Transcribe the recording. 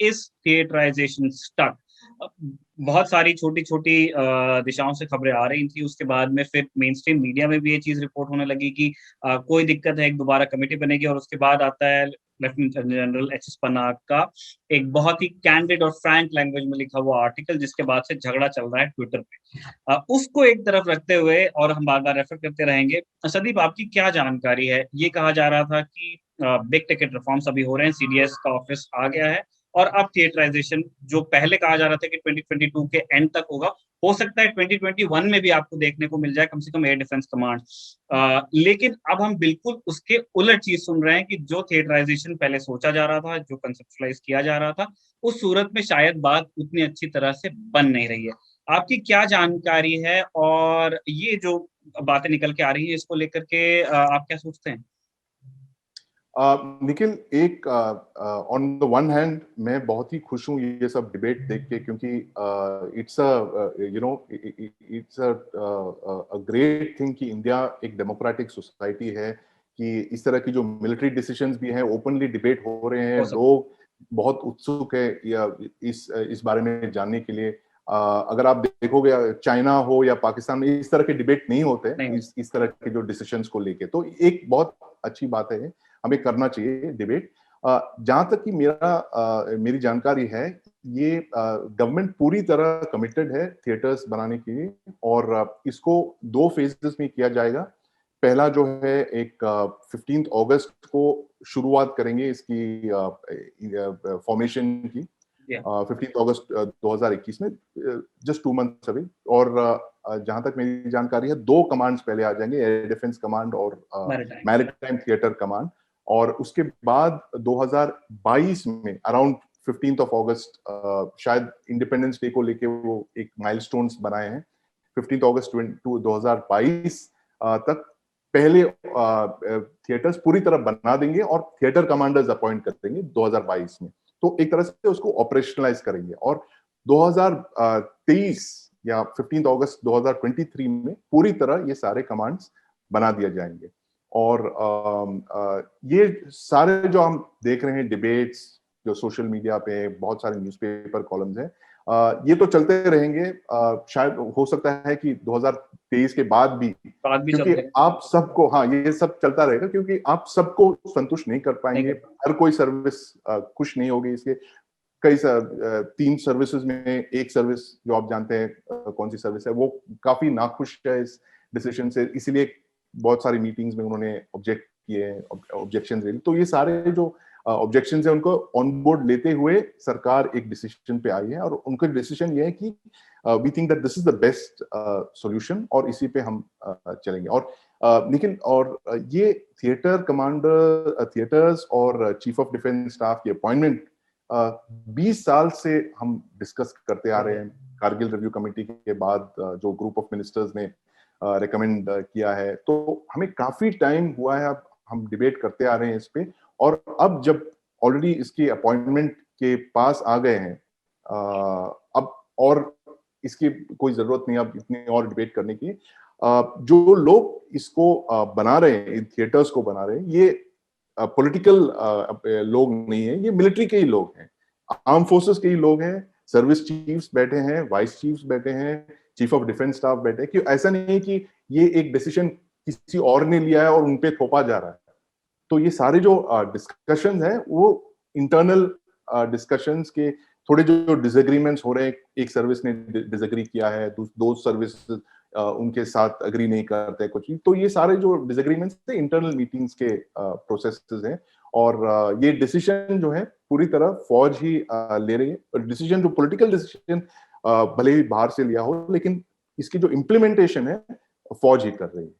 Is theatrisation stuck? बहुत सारी छोटी-छोटी दिशाओं से खबरें आ रही थी, उसके बाद में फिर मेन स्ट्रीम मीडिया में भी ये चीज़ रिपोर्ट होने लगी कि कोई दिक्कत है, एक दोबारा कमेटी बनेगी और उसके बाद आता है लेफ्टिनेंट जनरल एचएस पन्नाग का एक बहुत ही कैंडिड और फ्रैंक लैंग्वेज में लिखा हुआ आर्टिकल, जिसके बाद से झगड़ा चल रहा है ट्विटर पे। उसको एक तरफ रखते हुए और हम बार-बार रेफर करते रहेंगे। संदीप, आपकी क्या जानकारी है? ये कहा जा रहा था कि बिग टिकट रिफॉर्म्स अभी हो रहे हैं, सीडीएस का ऑफिस आ गया है और अब थिएटराइजेशन जो पहले कहा जा रहा था कि 2022 के एंड तक होगा, हो सकता है 2021 में भी आपको देखने को मिल जाए, कम से कम एयर डिफेंस कमांड। लेकिन अब हम बिल्कुल उसके उलट चीज़ सुन रहे हैं कि जो थिएटराइजेशन पहले सोचा जा रहा था, जो कंसेप्चुअलाइज़ किया जा रहा था, उस सूरत में शायद बात उतनी अच्छी तरह से बन नहीं रही है। आपकी क्या जानकारी है और ये जो बातें निकल के आ रही हैं, इसको लेकर के आप क्या सोचते हैं? निखिल, एक ऑन द वन हैंड मैं बहुत ही खुश हूँ ये सब डिबेट देख के, क्योंकि इट्स अ ग्रेट थिंग कि इंडिया एक डेमोक्रेटिक सोसाइटी है, कि इस तरह की जो मिलिट्री डिसीजंस भी हैं ओपनली डिबेट हो रहे हैं, लोग बहुत उत्सुक है या इस बारे में जानने के लिए। अगर आप देखोगे चाइना हो या पाकिस्तान में इस तरह के डिबेट नहीं होते इस तरह के जो डिसीजंस को लेके, तो एक बहुत अच्छी बात है, हमें करना चाहिए डिबेट। जहां तक कि मेरी जानकारी है, ये गवर्नमेंट पूरी तरह कमिटेड है थिएटर्स बनाने के लिए, और इसको 2 फेजेस में किया जाएगा। पहला जो है एक 15 अगस्त को शुरुआत करेंगे इसकी फॉर्मेशन की, 15 अगस्त 2021 में, जस्ट 2 मंथ्स अभी। और जहां तक मेरी जानकारी है 2 कमांड्स पहले आ जाएंगे, एयर डिफेंस कमांड और मैरिटाइम थिएटर कमांड। और उसके बाद 2022 में अराउंड 15 अगस्त, शायद इंडिपेंडेंस डे को लेके वो एक माइलस्टोन्स बनाए हैं, 15 अगस्त 2022 तक पहले थिएटर्स पूरी तरह बना देंगे और थिएटर कमांडर्स अपॉइंट कर देंगे 2022 में। तो एक तरह से उसको ऑपरेशनलाइज करेंगे, और 2023 या 15 अगस्त 2023 में पूरी तरह ये सारे कमांड्स बना दिए जाएंगे। और ये सारे जो हम देख रहे हैं डिबेट्स, जो सोशल मीडिया पे बहुत सारे न्यूज़पेपर कॉलम्स हैं, ये तो चलते रहेंगे। शायद हो सकता है कि 2023 के बाद भी क्योंकि आप सबको, हाँ, ये सब चलता रहेगा क्योंकि आप सबको संतुष्ट नहीं कर पाएंगे, हर कोई सर्विस खुश नहीं होगी। इसके कई 3 सर्विसेज में एक सर्विस जो आप जानते हैं कौन सी सर्विस है, वो काफी नाखुश है इस डिसीजन से, इसीलिए बहुत सारी मीटिंग्स में उन्होंने ऑब्जेक्ट किए हैं, ऑब्जेक्शन रही। तो ये सारे जो ऑब्जेक्शन है उनको ऑन बोर्ड लेते हुए सरकार एक डिसीजन पे आई है, और उनका डिसीजन ये है कि we think that this is the best solution, और इसी पे हम चलेंगे। और लेकिन और ये थिएटर कमांडर, थिएटर्स और चीफ ऑफ डिफेंस स्टाफ की अपॉइंटमेंट 20 साल से हम डिस्कस करते आ रहे हैं। कारगिल रिव्यू कमेटी के बाद जो ग्रुप ऑफ मिनिस्टर्स ने रेकमेंड किया है, तो हमें काफी टाइम हुआ है, अब हम डिबेट करते आ रहे हैं इस पे। और अब जब ऑलरेडी इसकी अपॉइंटमेंट के पास आ गए हैं, अब और इसकी कोई जरूरत नहीं अब इतनी और डिबेट करने की। जो लोग इसको बना रहे हैं, इन थिएटर्स को बना रहे हैं, ये पॉलिटिकल लोग नहीं है, ये मिलिट्री के ही लोग हैं, आर्म फोर्सेस के ही लोग हैं। सर्विस चीफ्स बैठे हैं, वाइस चीफ्स बैठे हैं, चीफ ऑफ डिफेंस स्टाफ बैठे हैं। कि ऐसा नहीं है कि ये एक डिसीजन किसी और ने लिया है और उनपे थोपा जा रहा है। तो ये सारे जो डिस्कशंस हैं वो इंटरनल डिस्कशंस के, थोड़े जो डिसएग्रीमेंट्स हो रहे हैं, एक सर्विस ने डिसएग्री किया है, दो सर्विस उनके साथ अग्री नहीं करते कुछ, तो ये सारे जो डिसएग्रीमेंट्स थे इंटरनल मीटिंग्स के प्रोसेसेस हैं। और ये डिसीजन जो है पूरी तरह फौज ही ले रही है। डिसीजन जो पॉलिटिकल डिसीजन भले ही बाहर से लिया हो, लेकिन इसकी जो इम्प्लीमेंटेशन है फौज ही कर रही है।